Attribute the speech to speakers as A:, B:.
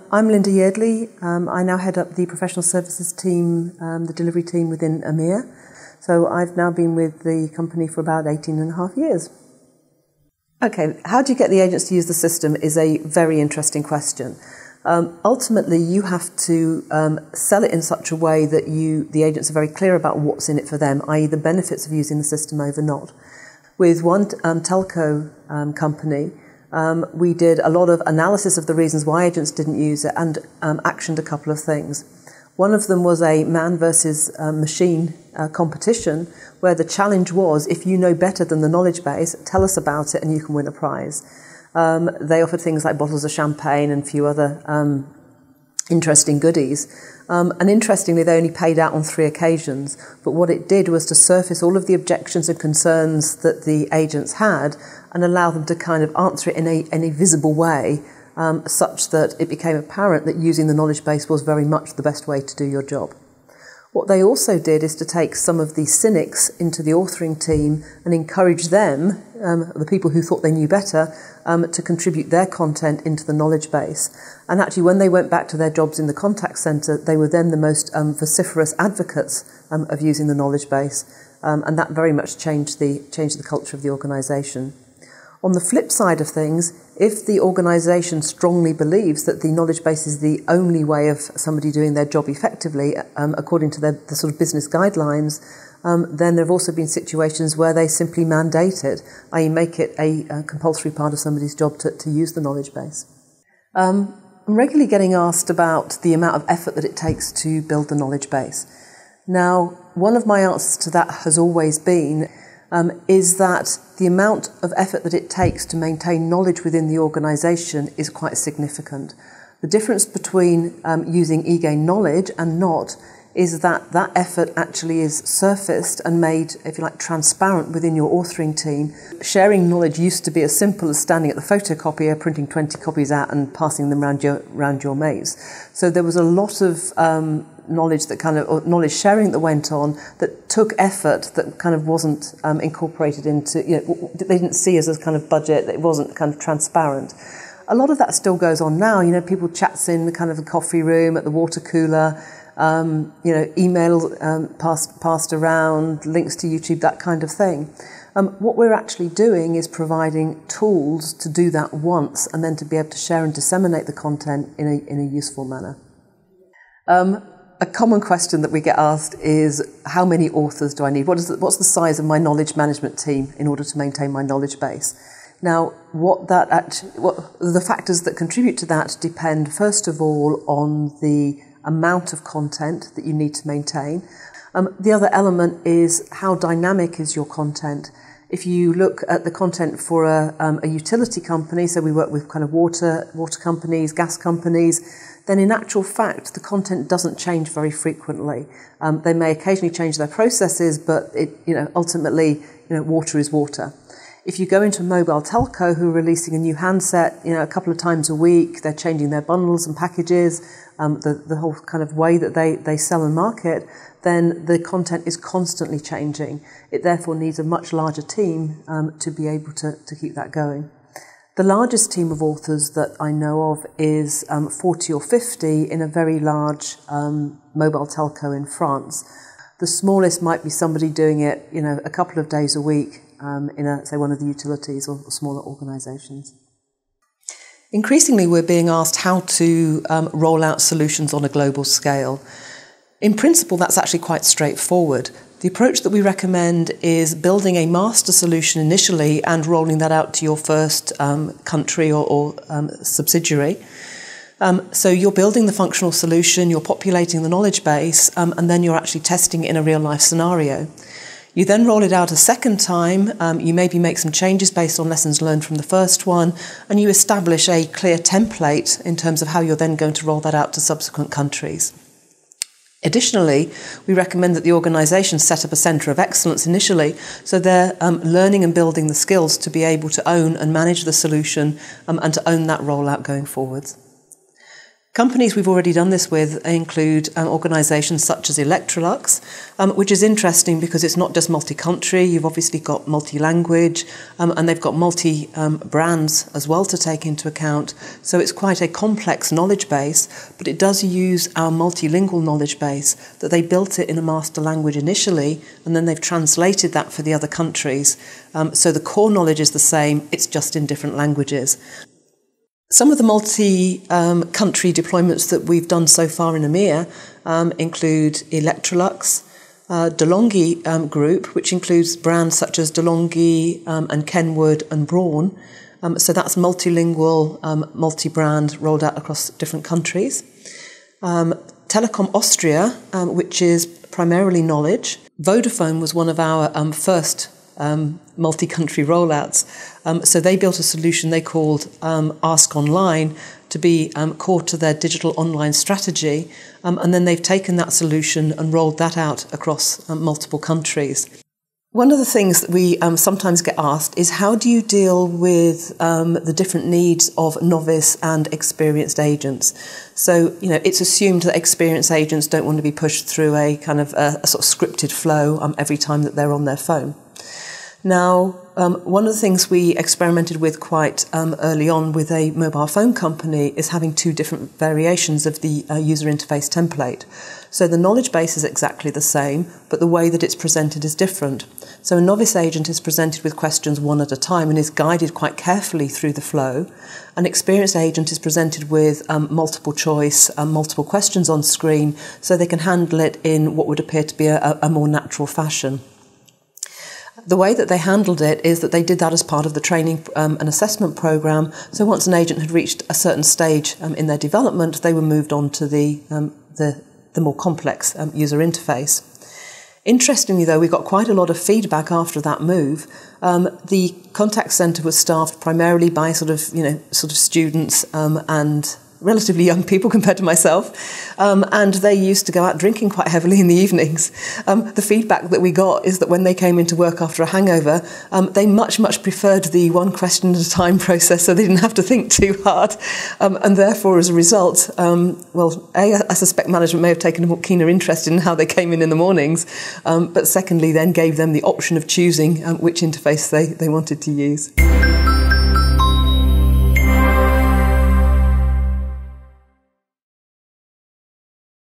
A: I'm Linda Yeardley. I now head up the professional services team, the delivery team within EMEA. So I've now been with the company for about 18 and a half years. Okay, how do you get the agents to use the system is a very interesting question. Ultimately, you have to sell it in such a way that the agents are very clear about what's in it for them, i.e. the benefits of using the system over not. With one telco company, we did a lot of analysis of the reasons why agents didn't use it and actioned a couple of things. One of them was a man versus machine competition, where the challenge was, if you know better than the knowledge base, tell us about it and you can win a prize. They offered things like bottles of champagne and a few other interesting goodies. And interestingly, they only paid out on 3 occasions. But what it did was to surface all of the objections and concerns that the agents had and allow them to kind of answer it in a visible way, such that it became apparent that using the knowledge base was very much the best way to do your job. What they also did is to take some of the cynics into the authoring team and encourage them, the people who thought they knew better, to contribute their content into the knowledge base. And actually, when they went back to their jobs in the contact centre, they were then the most vociferous advocates of using the knowledge base, and that very much changed the culture of the organisation. On the flip side of things, if the organisation strongly believes that the knowledge base is the only way of somebody doing their job effectively, according to the sort of business guidelines, then there have also been situations where they simply mandate it, i.e. make it a compulsory part of somebody's job to use the knowledge base. I'm regularly getting asked about the amount of effort that it takes to build the knowledge base. Now, one of my answers to that has always been is that the amount of effort that it takes to maintain knowledge within the organisation is quite significant. The difference between using eGain knowledge and not is that that effort actually is surfaced and made, if you like, transparent within your authoring team. Sharing knowledge used to be as simple as standing at the photocopier, printing 20 copies out and passing them around your mates. So there was a lot of knowledge sharing that went on that took effort that kind of wasn't incorporated into, they didn't see as a kind of budget, it wasn't kind of transparent. A lot of that still goes on now. People chats in the kind of the coffee room, at the water cooler, email passed around, links to YouTube, that kind of thing. What we're actually doing is providing tools to do that once and then to be able to share and disseminate the content in a useful manner. A common question that we get asked is, how many authors do I need? What's the size of my knowledge management team in order to maintain my knowledge base? Now, the factors that contribute to that depend, first of all, on the amount of content that you need to maintain. The other element is how dynamic is your content. If you look at the content for a utility company, so we work with kind of water companies, gas companies, then in actual fact, the content doesn't change very frequently. They may occasionally change their processes, but ultimately, water is water. If you go into a mobile telco who are releasing a new handset, a couple of times a week, they're changing their bundles and packages, the whole kind of way that they sell and market, then the content is constantly changing. It therefore needs a much larger team to be able to keep that going. The largest team of authors that I know of is 40 or 50 in a very large mobile telco in France. The smallest might be somebody doing it, a couple of days a week in say one of the utilities or smaller organisations. Increasingly, we're being asked how to roll out solutions on a global scale. In principle, that's actually quite straightforward. The approach that we recommend is building a master solution initially and rolling that out to your first country or subsidiary. So you're building the functional solution, you're populating the knowledge base, and then you're actually testing it in a real-life scenario. You then roll it out a second time, you maybe make some changes based on lessons learned from the first one, and you establish a clear template in terms of how you're then going to roll that out to subsequent countries. Additionally, we recommend that the organisation set up a centre of excellence initially, so they're learning and building the skills to be able to own and manage the solution and to own that rollout going forwards. Companies we've already done this with include organisations such as Electrolux, which is interesting because it's not just multi-country, you've obviously got multi-language, and they've got multi-brands as well to take into account. So it's quite a complex knowledge base, but it does use our multilingual knowledge base, that they built it in a master language initially, and then they've translated that for the other countries. So the core knowledge is the same, it's just in different languages. Some of the multi-country deployments that we've done so far in EMEA include Electrolux, DeLonghi Group, which includes brands such as DeLonghi and Kenwood and Braun. So that's multilingual, multi-brand rolled out across different countries. Telekom Austria, which is primarily knowledge. Vodafone was one of our first multi-country rollouts. So they built a solution they called Ask Online to be core to their digital online strategy. And then they've taken that solution and rolled that out across multiple countries. One of the things that we sometimes get asked is how do you deal with the different needs of novice and experienced agents? So, it's assumed that experienced agents don't want to be pushed through a kind of a sort of scripted flow every time that they're on their phone. Now, one of the things we experimented with quite early on with a mobile phone company is having two different variations of the user interface template. So the knowledge base is exactly the same, but the way that it's presented is different. So a novice agent is presented with questions one at a time and is guided quite carefully through the flow. An experienced agent is presented with multiple choice, multiple questions on screen, so they can handle it in what would appear to be a more natural fashion. The way that they handled it is that they did that as part of the training and assessment program. So once an agent had reached a certain stage in their development, they were moved on to the more complex user interface. Interestingly, though, we got quite a lot of feedback after that move. The contact centre was staffed primarily by sort of students and relatively young people compared to myself, and they used to go out drinking quite heavily in the evenings. The feedback that we got is that when they came into work after a hangover, they much preferred the one question at a time process, so they didn't have to think too hard, and therefore as a result, I suspect management may have taken a more keener interest in how they came in the mornings, but secondly then gave them the option of choosing which interface they wanted to use.